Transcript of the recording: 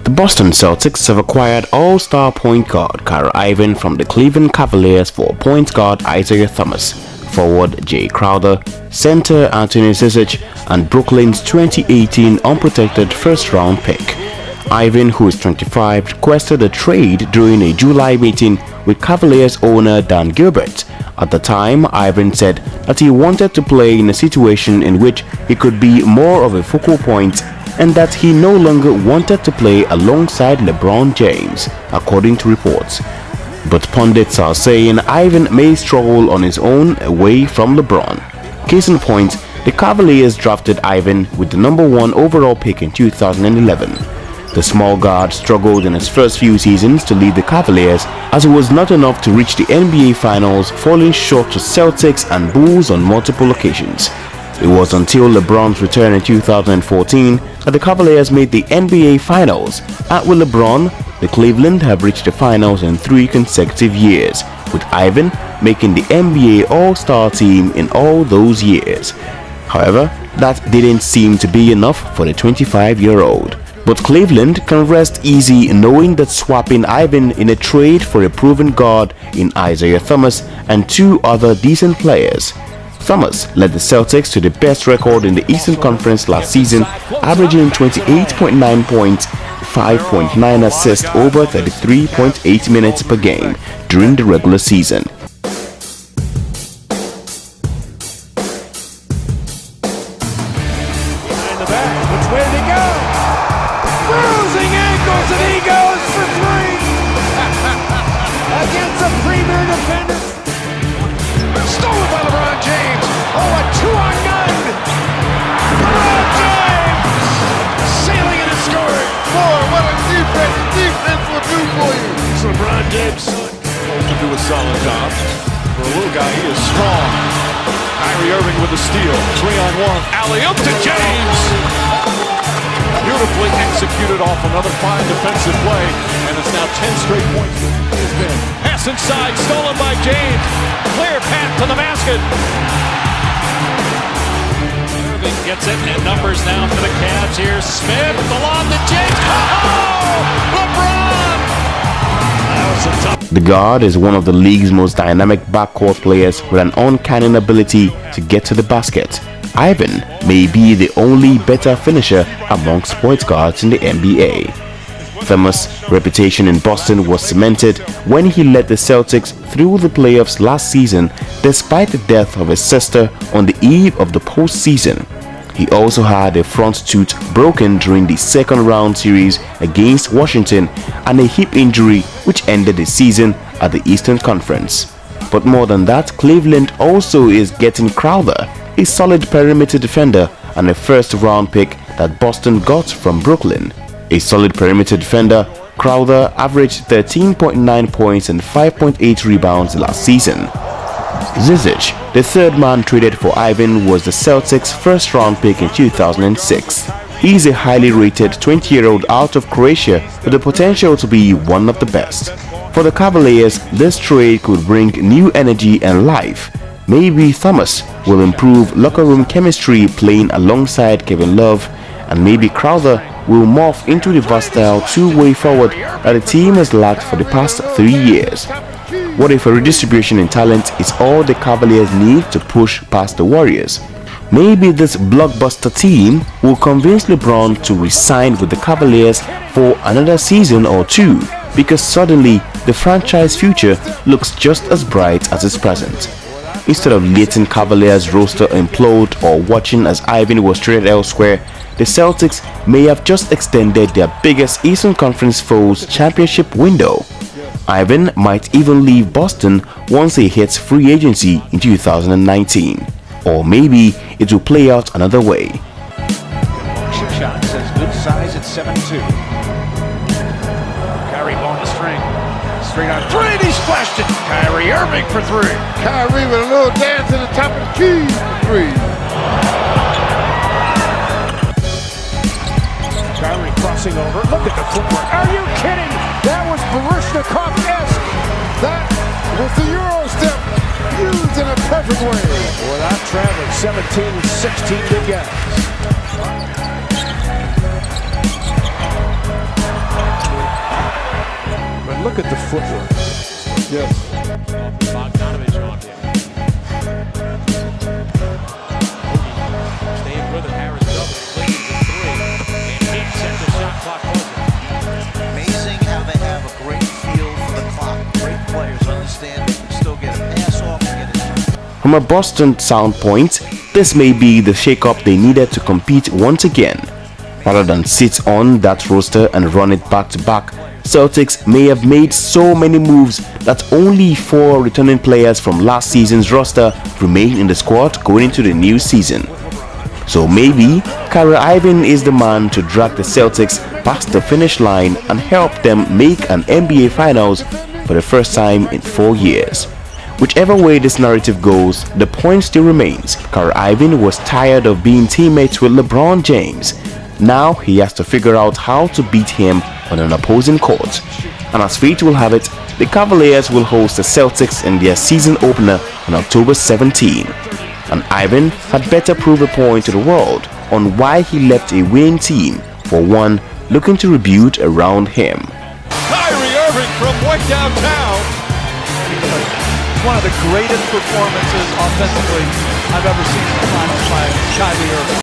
The Boston Celtics have acquired all-star point guard Irving from the Cleveland Cavaliers for point guard Isiah Thomas, forward Jay Crowder, center Anthony Isiah, and Brooklyn's 2018 unprotected first-round pick. Irving, who is 25, requested a trade during a July meeting with Cavaliers owner Dan Gilbert. At the time, Irving said that he wanted to play in a situation in which he could be more of a focal point and that he no longer wanted to play alongside LeBron James, according to reports. But pundits are saying Irving may struggle on his own away from LeBron. Case in point, the Cavaliers drafted Irving with the #1 overall pick in 2011. The small guard struggled in his first few seasons to lead the Cavaliers as it was not enough to reach the NBA Finals, falling short to Celtics and Bulls on multiple occasions. It was until LeBron's return in 2014 that the Cavaliers made the NBA Finals, and with LeBron, the Cleveland have reached the finals in 3 consecutive years, with Irving making the NBA All-Star team in all those years. However, that didn't seem to be enough for the 25-year-old. But Cleveland can rest easy knowing that swapping Irving in a trade for a proven guard in Isiah Thomas and 2 other decent players. Thomas led the Celtics to the best record in the Eastern Conference last season, averaging 28.9 points, 5.9 assists over 33.8 minutes per game during the regular season. Behind the back, which way did he go? Bruising ankles, and he goes for 3 against a premier defender. Stolen by LeBron James. Oh, a 2-on-9. LeBron James sailing in and scoring. Boy, what a defense. Defense will do for you. So LeBron James supposed to do a solid job. For a little guy, he is strong. Irving with the steal. 3-on-1. Alley-oop to James. Beautifully executed off another fine defensive play. And it's now 10 straight points. Pass inside, stolen by James. Clear path to the basket. Irving gets it, and numbers now for the Cavs here. Smith, the lob to James. Oh! LeBron! That was a tough. The guard is one of the league's most dynamic backcourt players with an uncanny ability to get to the basket. Irving may be the only better finisher amongst point guards in the NBA. Thomas' reputation in Boston was cemented when he led the Celtics through the playoffs last season despite the death of his sister on the eve of the postseason. He also had a front tooth broken during the second-round series against Washington and a hip injury which ended the season at the Eastern Conference. But more than that, Cleveland also is getting Crowder, a solid perimeter defender and a first-round pick that Boston got from Brooklyn. A solid perimeter defender, Crowder averaged 13.9 points and 5.8 rebounds last season. Zizic, the third man traded for Irving, was the Celtics' first-round pick in 2006. He is a highly rated 20-year-old out of Croatia with the potential to be one of the best. For the Cavaliers, this trade could bring new energy and life. Maybe Thomas will improve locker room chemistry playing alongside Kevin Love, and maybe Crowder will morph into the versatile two-way forward that the team has lacked for the past 3 years. What if a redistribution in talent is all the Cavaliers need to push past the Warriors? Maybe this blockbuster team will convince LeBron to resign with the Cavaliers for another season or 2, because suddenly the franchise future looks just as bright as its present. Instead of letting Cavaliers roster implode or watching as Irving was traded elsewhere, the Celtics may have just extended their biggest Eastern Conference foes championship window. Irving might even leave Boston once he hits free agency in 2019. Or maybe it will play out another way. Shot says good size at 7'2". Kyrie on the string. Straight on 3, and he splashed it. Kyrie Irving for 3. Kyrie with a little dance to the top of the key for 3. Kyrie crossing over. Look at the footwork. Are you kidding? That was Barishnikov-esque. That was the Euro in a perfect way. Without traveling, 17-16 big guys. But look at the footwork. Yes. Bogdanovich on him. Staying with it, Harris double, clicking to three, and he set the shot clock over. Amazing how they have a great feel for the clock. Great players understand they can still get a pass off and get it. From a Boston standpoint, this may be the shake-up they needed to compete once again. Rather than sit on that roster and run it back-to-back, Celtics may have made so many moves that only 4 returning players from last season's roster remain in the squad going into the new season. So maybe Irving is the man to drag the Celtics past the finish line and help them make an NBA Finals for the first time in 4 years. Whichever way this narrative goes, the point still remains. Irving was tired of being teammates with LeBron James. Now he has to figure out how to beat him on an opposing court. And as fate will have it, the Cavaliers will host the Celtics in their season opener on October 17. And Irving had better prove a point to the world on why he left a winning team for one looking to rebuild around him. Irving from way downtown. One of the greatest performances offensively I've ever seen in the finals by Irving.